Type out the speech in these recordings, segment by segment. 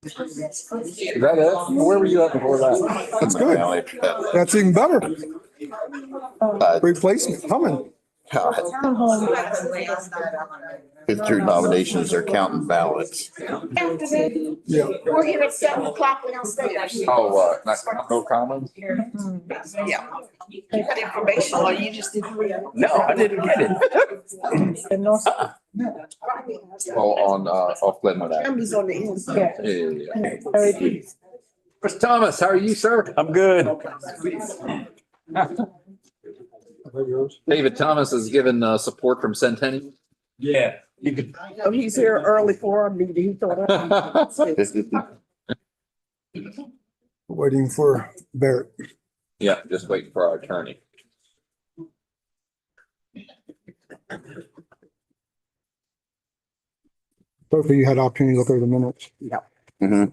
Is that it? Where were you at before that? That's good. That's even better. Replacement coming. If through nominations are counting ballots. Yeah. We're here at 7 o'clock downstairs. Oh, no comments? Yeah. You got information or you just didn't read it? No, I didn't get it. Oh, on, off Glenwood Avenue. Family's on the inside. Yeah. Chris Thomas, how are you, sir? I'm good. David Thomas has given support from Centennial. Yeah. You could. Oh, he's here early for our meeting. He thought. Waiting for Barrett. Yeah, just waiting for our attorney. Both of you had opportunity to look over the minutes. Mhm.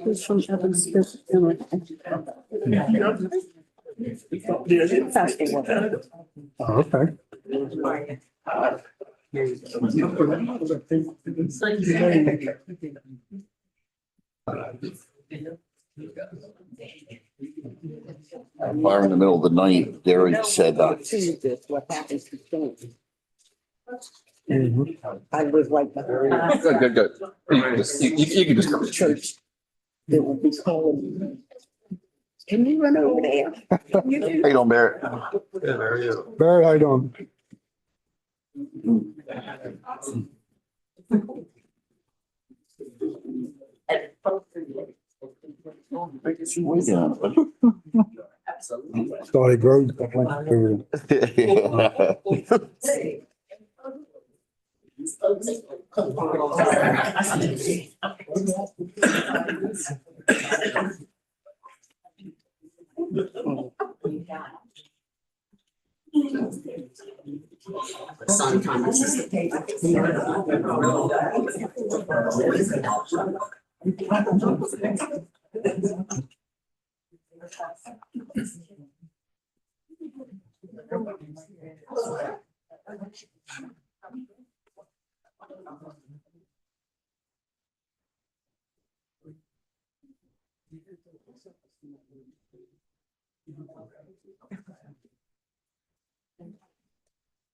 Who's from Evansville? Oh, okay. Fire in the middle of the night, Derek said, What happens to things. Mhm. I live right behind Good. You can just, you can just come the to church. They will be calling me. Can you run over there? You do. hey, don't bear Barrett, how you doing? it. Started Grove. Over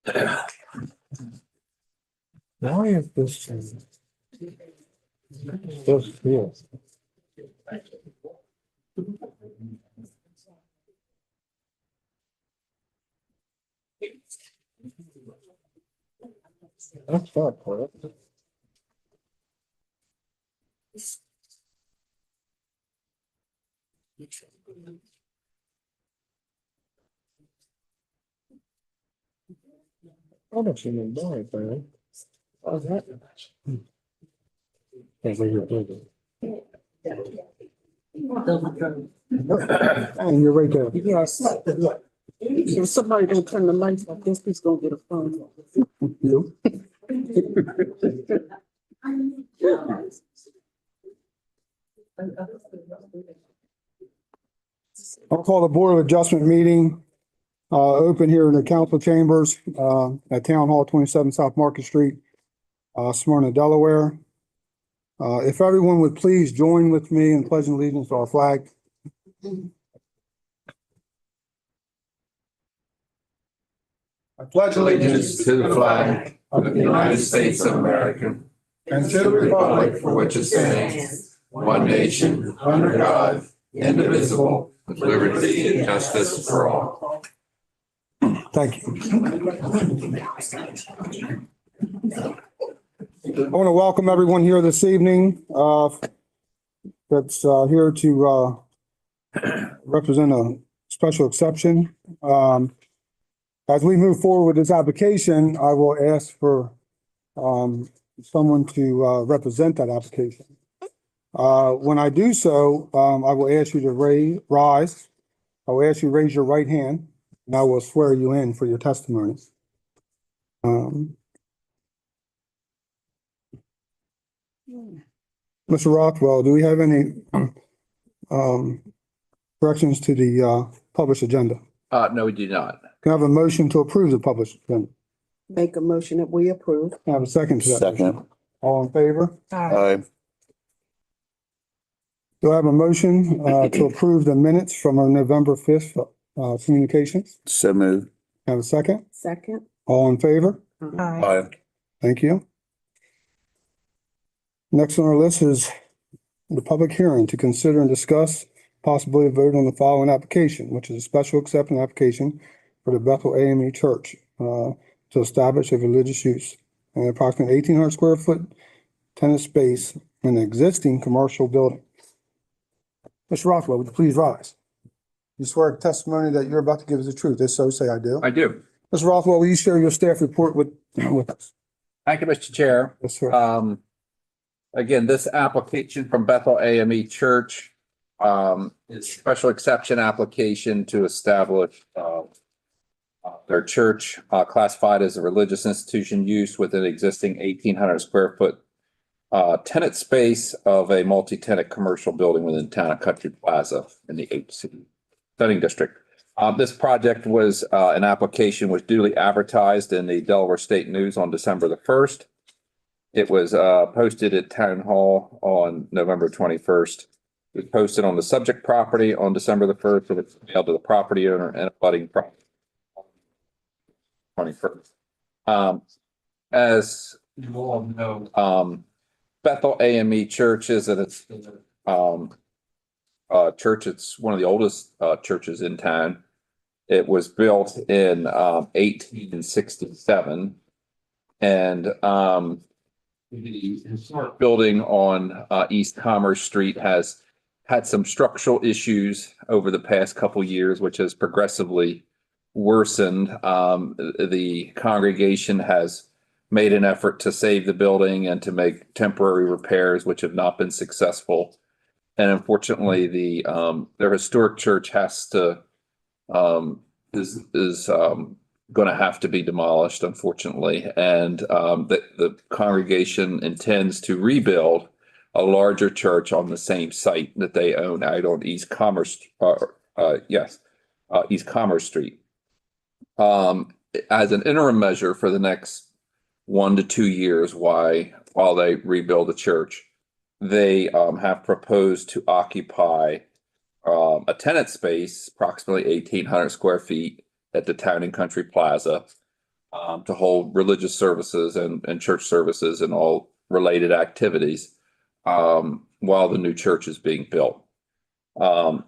Yeah. Why is this? This here. That's not correct. I don't see no bar there. How's that? Can't believe you're doing it. And you're right there. Yes. If somebody don't turn the lights off, this he's gonna get a phone. You? I'll call the Board of Adjustment meeting open here in the council chambers at Town Hall, 27 South Market Street, Smyrna, Delaware. If everyone would please join with me in pledging allegiance to our flag. I pledge Allegiance to the flag of the United States of America and to the republic for which it stands, one nation, under God, indivisible, with liberty and justice for all. Thank you. I want to welcome everyone here this evening that's here to represent a special exception. As we move forward with this application, I will ask for someone to represent that application. When I do so, I will ask you to rise. I will ask you to raise your right hand, and I will swear you in for your testimony. Mr. Rothwell, do we have any corrections to the published agenda? No, we do not. Can I have a motion to approve the published agenda? Make a motion that we approve. Can I have a second to that? motion? Second. All in favor? Aye. Do I have a motion to approve the minutes from our November 5th communications? So moved. Can I have a second? Second. All in favor? Aye. Thank you. Next on our list is the public hearing to consider and discuss possibility of vote on the following application, which is a special acceptance application for the Bethel AME Church to establish a religious use in approximately 1,800 square foot tenant space in an existing commercial building. Mr. Rothwell, would you please rise? You swear testimony that you're about to give is the truth. If so, say I do. I do. Mr. Rothwell, will you share your staff report with us? Thank you, Mr. Chair. Yes, sir. Again, this application from Bethel AME Church is a special exception application to establish their church classified as a religious institution use with an existing 1,800 square foot tenant space of a multi-tenant commercial building within Town and Country Plaza in the HC zoning district. This project was an application was duly advertised in the Delaware State News on December the 1st. It was posted at Town Hall on November 21st. It was posted on the subject property on December the 1st, and it's mailed to the property owner and abutting property. 21st. As you all know, Bethel AME Church is church. It's one of the oldest churches in town. It was built in 1867, and the historic building on East Commerce Street has had some structural issues over the past couple years, which has progressively worsened. The congregation has made an effort to save the building and to make temporary repairs, which have not been successful. And unfortunately, their historic church has to is going to have to be demolished, unfortunately. And the congregation intends to rebuild a larger church on the same site that they own out on East Commerce. East Commerce Street. As an interim measure for the next 1 to 2 years, while they rebuild the church, they have proposed to occupy a tenant space, approximately 1,800 square feet at the Town and Country Plaza, to hold religious services and church services and all related activities while the new church is being built. That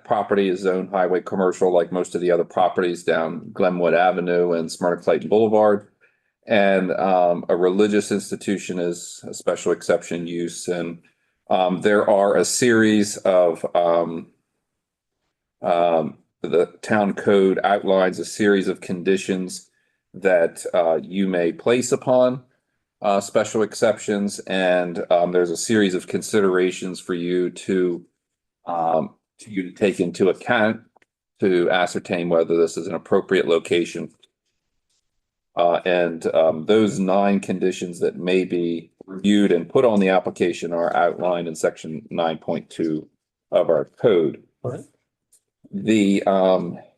property is zoned highway commercial, like most of the other properties down Glenwood Avenue and Smyrna Clayton Boulevard. And a religious institution is a special exception use. And there are a series of the town code outlines a series of conditions that you may place upon special exceptions, and there's a series of considerations for you to take into account to ascertain whether this is an appropriate location. And those 9 conditions that may be reviewed and put on the application are outlined in section 9.2 of our code. All right.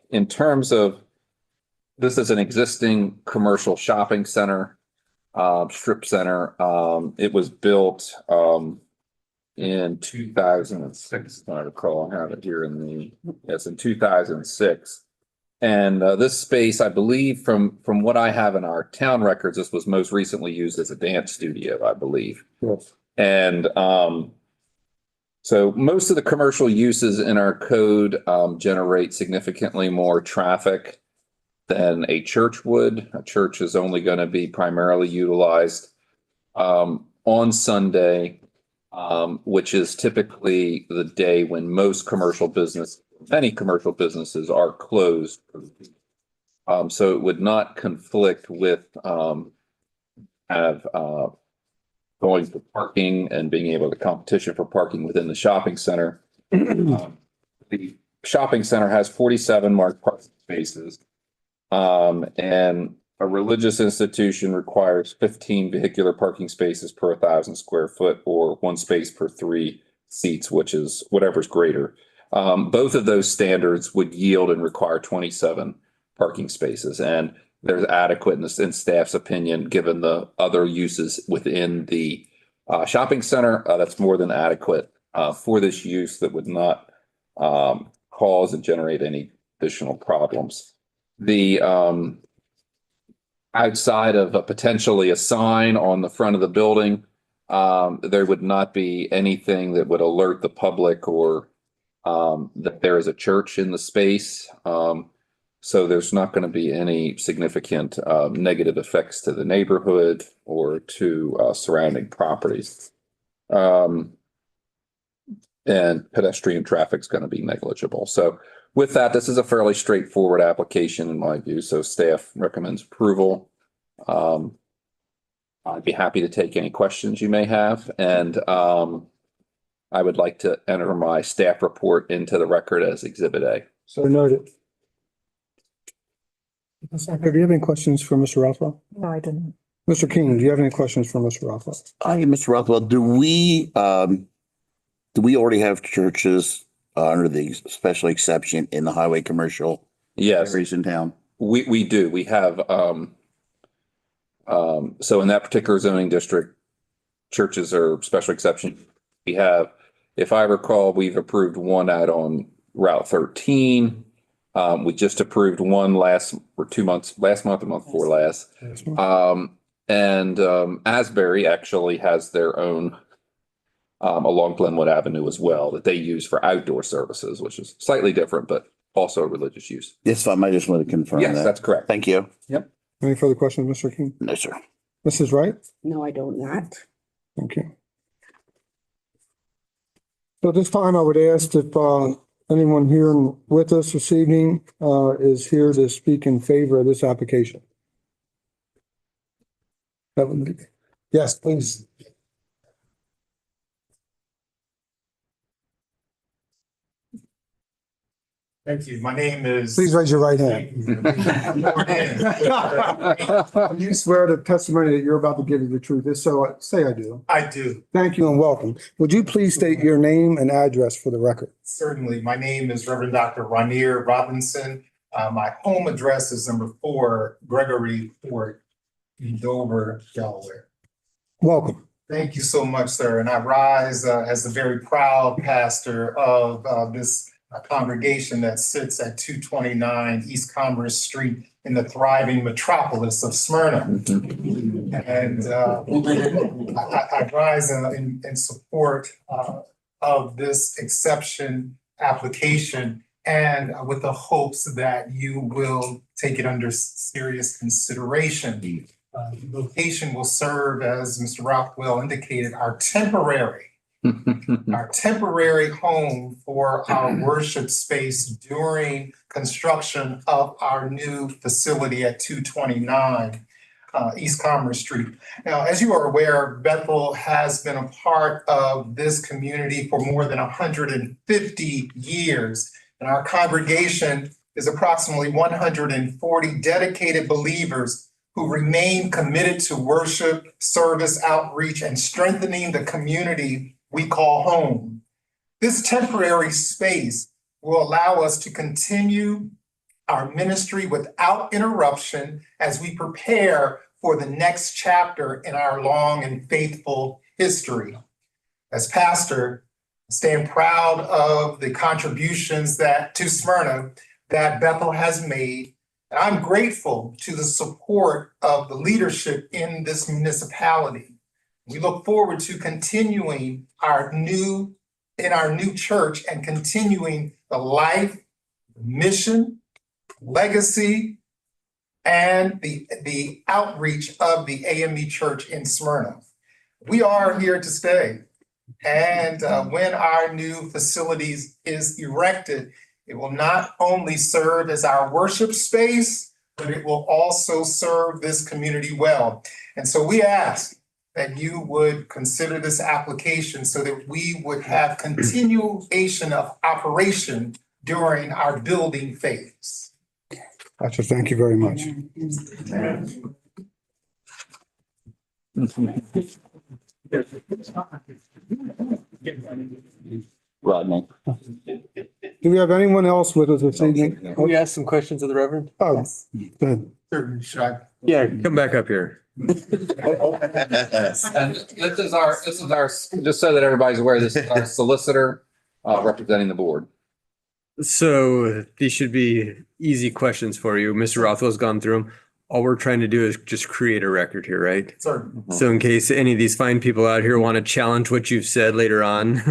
In terms of, this is an existing commercial shopping center, strip center. It was built in 2006, if I recall. I have it here in 2006. And this space, I believe, from what I have in our town records, this was most recently used as a dance studio, I believe. Yes. And so most of the commercial uses in our code generate significantly more traffic than a church would. A church is only going to be primarily utilized on Sunday, which is typically the day when many commercial businesses are closed. So it would not conflict with going for parking and being able to competition for parking within the shopping center. The shopping center has 47 marked parking spaces. And a religious institution requires 15 vehicular parking spaces per 1,000 square foot or one space per 3 seats, which is whatever's greater. Both of those standards would yield and require 27 parking spaces. And there's adequate in staff's opinion, given the other uses within the shopping center, that's more than adequate for this use that would not cause and generate any additional problems. The outside of potentially a sign on the front of the building, there would not be anything that would alert the public or that there is a church in the space. So there's not going to be any significant negative effects to the neighborhood or to surrounding properties. And pedestrian traffic is going to be negligible. So with that, this is a fairly straightforward application in my view. So staff recommends approval. I'd be happy to take any questions you may have. And I would like to enter my staff report into the record as Exhibit A. So noted. Do you have any questions for Mr. Rothwell? No, I didn't. Mr. King, do you have any questions for Mr. Rothwell? Hi, Mr. Rothwell. Do we already have churches under the special exception in the highway commercial Yes, areas in town? we do. We have, so in that particular zoning district, churches are special exception. We have, if I recall, we've approved one out on Route 13. We just approved one last month or month before last. And Asbury actually has their own along Glenwood Avenue as well that they use for outdoor services, which is slightly different, but also a religious use. Yes, I just want to confirm Yes, that. that's correct. Thank you. Any further questions, Mr. King? No, sir. Mrs. Wright? No, I don't not. Thank you. So at this time, I would ask if anyone here with us this evening is here to speak in favor of this application. That would be, yes, please. Thank you. My name is. Please raise your right hand. You swear the testimony that you're about to give is the truth. If so, say I do. I do, Thank you and welcome. Would you please state your name and address for the record? certainly. My name is Reverend Dr. Ranier Robinson. My home address is number 4 Gregory Court in Dover, Delaware. Welcome. Thank you so much, sir. And I rise as the very proud pastor of this congregation that sits at 229 East Commerce Street in the thriving metropolis of Smyrna. And I rise in support of this exception application and with the hopes that you will take it under serious consideration. The location will serve, as Mr. Rockwell indicated, our temporary home for our worship space during construction of our new facility at 229 East Commerce Street. Now, as you are aware, Bethel has been a part of this community for more than 150 years, and our congregation is approximately 140 dedicated believers who remain committed to worship, service, outreach, and strengthening the community we call home. This temporary space will allow us to continue our ministry without interruption as we prepare for the next chapter in our long and faithful history. As pastor, I stand proud of the contributions to Smyrna that Bethel has made. And I'm grateful to the support of the leadership in this municipality. We look forward to continuing our new church and continuing the life, mission, legacy, and the outreach of the AME Church in Smyrna. We are here to stay. And when our new facilities is erected, it will not only serve as our worship space, but it will also serve this community well. And so we ask that you would consider this application so that we would have continuation of operation during our building phase. Gotcha. Thank you very much. Rodney. Do we have anyone else with us this evening? Can we ask some questions of the Reverend? Oh, good. Should I? Yeah, come back up here. And this is our, just so that everybody's aware, this is our solicitor representing the board. So these should be easy questions for you. Mr. Rothwell's gone through them. All we're trying to do is just create a record here, right? Sir, So in case any of these fine people out here want to challenge what you've said later on,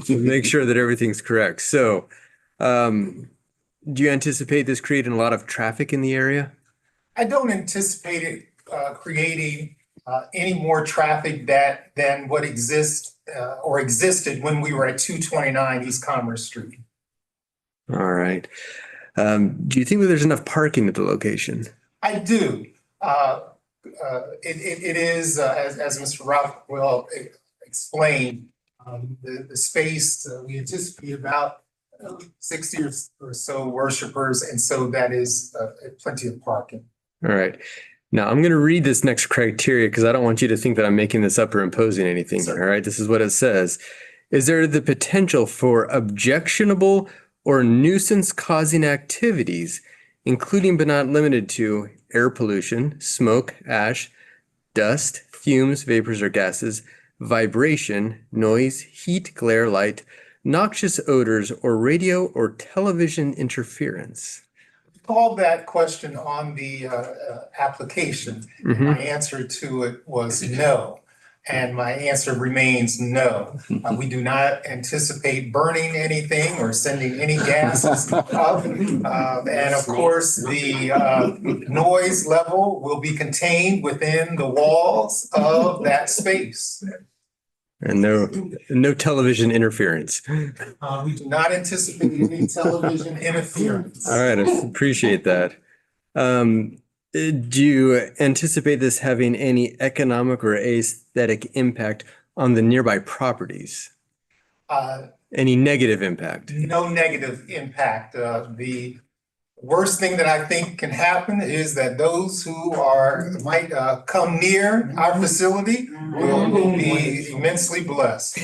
make sure that everything's correct. So, do you anticipate this creating a lot of traffic in the area? I don't anticipate it creating any more traffic than what exists or existed when we were at 229 East Commerce Street. All right. Do you think that there's enough parking at the location? I do. It is, as Mr. Rockwell explained, the space, we anticipate about 60 or so worshipers, and so that is plenty of parking. All right. Now I'm going to read this next criteria because I don't want you to think that I'm making this up or imposing anything. Sure. All right. This is what it says. Is there the potential for objectionable or nuisance causing activities, including but not limited to air pollution, smoke, ash, dust, fumes, vapors or gases, vibration, noise, heat, glare, light, noxious odors, or radio or television interference? Call that question on the application. My answer to it was no. And my answer remains no. We do not anticipate burning anything or sending any gases up. And of course, the noise level will be contained within the walls of that space. And no television interference. We do not anticipate any television interference. All right, I appreciate that. Do you anticipate this having any economic or aesthetic impact on the nearby properties? Any negative impact? No negative impact. The worst thing that I think can happen is that those who might come near our facility will be immensely blessed.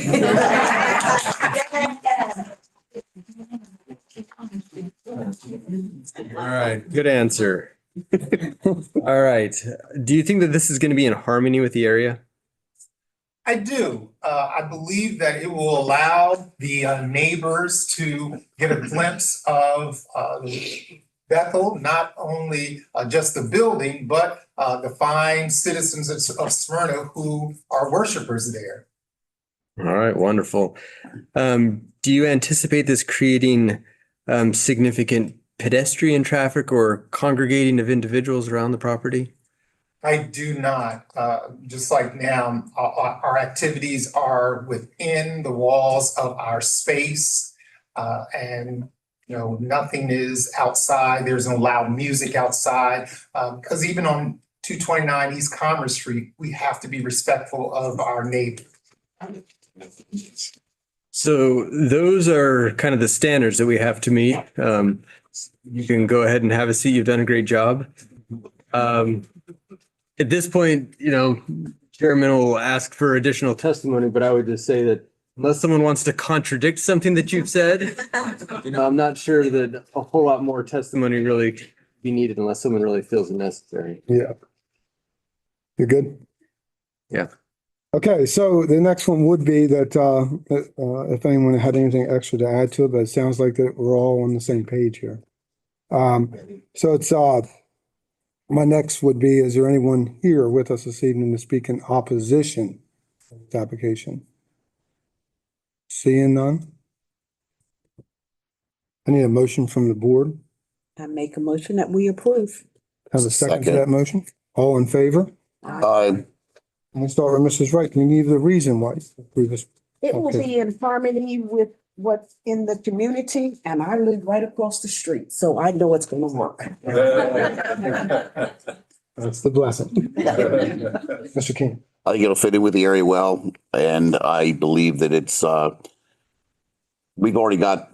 All right, good answer. All right. Do you think that this is going to be in harmony with the area? I do. I believe that it will allow the neighbors to get a glimpse of Bethel, not only just the building, but the fine citizens of Smyrna who are worshipers there. All right, wonderful. Do you anticipate this creating significant pedestrian traffic or congregating of individuals around the property? I do not. Just like now, our activities are within the walls of our space. And, nothing is outside. There's no loud music outside. Because even on 229 East Commerce Street, we have to be respectful of our neighbors. So those are kind of the standards that we have to meet. You can go ahead and have a seat. You've done a great job. At this point, Chairman will ask for additional testimony, but I would just say that unless someone wants to contradict something that you've said, I'm not sure that a whole lot more testimony really be needed unless someone really feels it necessary. Yeah. You're good? Yeah. Okay, so the next one would be that if anyone had anything extra to add to it, but it sounds like that we're all on the same page here. So it's my next would be, is there anyone here with us this evening to speak in opposition to this application? Seeing none? I need a motion from the board. I make a motion that we approve. Have a second to Second. that motion? All in favor? We'll start with Mrs. Wright. Can you give the reason why? you approve this? It will Okay. be in harmony with what's in the community, and I live right across the street, so I know it's gonna work. That's the blessing. Mr. King. I think it'll fit in with the area well, and I believe that it's, we've already got,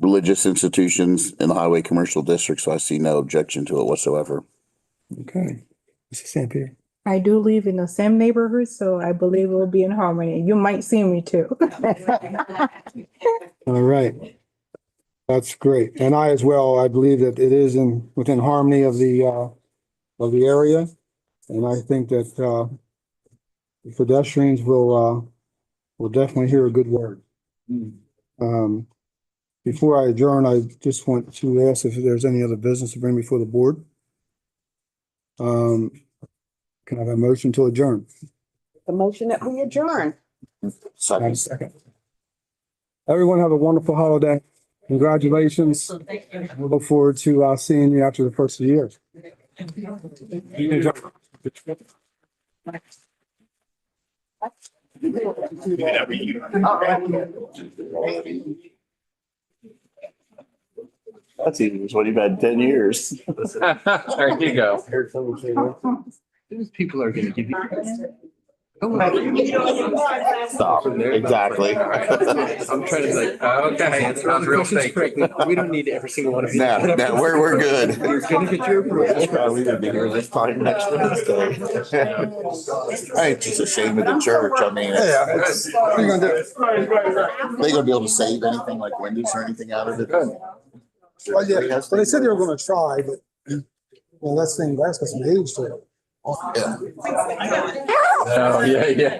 religious institutions in the highway commercial district, so I see no objection to it whatsoever. Okay. Mrs. St. Pierre. I do live in the same neighborhood, so I believe it will be in harmony. You might see me too. All right. That's great. And I as well, I believe that it is within harmony of the area. And I think that, the pedestrians will definitely hear a good word. Before I adjourn, I just want to ask if there's any other business to bring before the board. Can I have a motion to adjourn? The motion that we adjourn. Second. Everyone have a wonderful holiday. Congratulations. We look forward to seeing you after the first of the year. That's even what you've had 10 years. There you go. Those people are gonna give you. Stop. Exactly. I'm trying to be like, Okay, it sounds real fake. we don't need every single one of these. No, no, we're good. You're gonna get your approval. We would be here this time next Wednesday. It's just a shame of the church. I mean, What are you gonna do? they gonna be able to save anything like windows or anything out of it? Well, yeah, well, they said they were gonna try, but, well, that's got some age to it. Yeah. Oh, yeah, yeah.